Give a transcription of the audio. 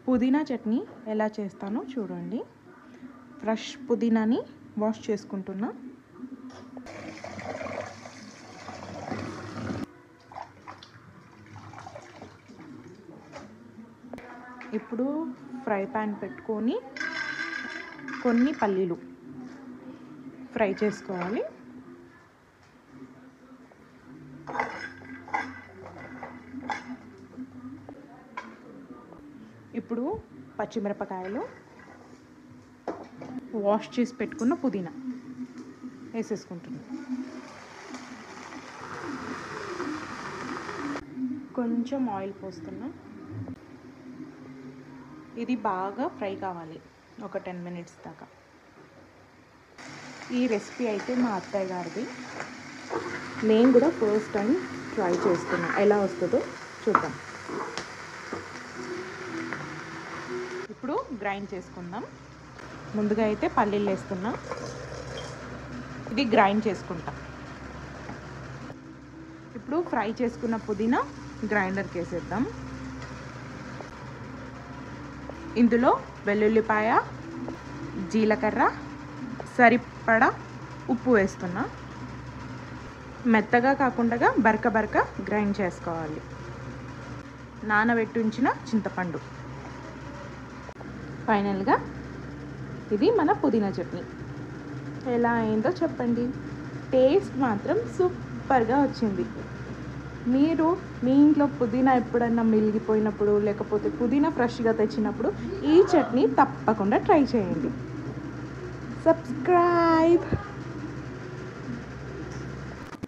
పుదీనా చట్నీ ఎలా చేస్తానో చూడండి. ఫ్రెష్ పుదీనాని వాష్ చేసుకుంటున్నా. ఇప్పుడు ఫ్రై ప్యాన్ పెట్టుకొని కొన్ని పల్లీలు ఫ్రై చేసుకోవాలి. ఇప్పుడు పచ్చిమిరపకాయలు, వాష్ చేసి పెట్టుకున్న పుదీనా వేసేసుకుంటున్నాం. కొంచెం ఆయిల్ పోస్తున్నాం. ఇది బాగా ఫ్రై కావాలి, ఒక 10 మినిట్స్ దాకా. ఈ రెసిపీ అయితే మా అత్తయ్య గారిది. నేను కూడా ఫస్ట్ టైం ట్రై చేస్తున్నా, ఎలా వస్తుందో చూద్దాం. ఇప్పుడు గ్రైండ్ చేసుకుందాం. ముందుగా అయితే పల్లీలు వేస్తున్నా. ఇది గ్రైండ్ చేసుకుంటా. ఇప్పుడు ఫ్రై చేసుకున్న పుదీనా గ్రైండర్కి వేసేద్దాం. ఇందులో వెల్లుల్లిపాయ, జీలకర్ర, సరిపడా ఉప్పు వేస్తున్నా. మెత్తగా కాకుండా బరక గ్రైండ్ చేసుకోవాలి. నానబెట్టి ఉంచిన చింతపండు. ఫైనల్గా ఇది మన పుదీనా చట్నీ. ఎలా అయిందో చెప్పండి. టేస్ట్ మాత్రం సూపర్గా వచ్చింది. మీరు మీ ఇంట్లో పుదీనా ఎప్పుడన్నా మిగిలిపోయినప్పుడు, లేకపోతే పుదీనా ఫ్రెష్గా తెచ్చినప్పుడు ఈ చట్నీ తప్పకుండా ట్రై చేయండి. సబ్స్క్రైబ్.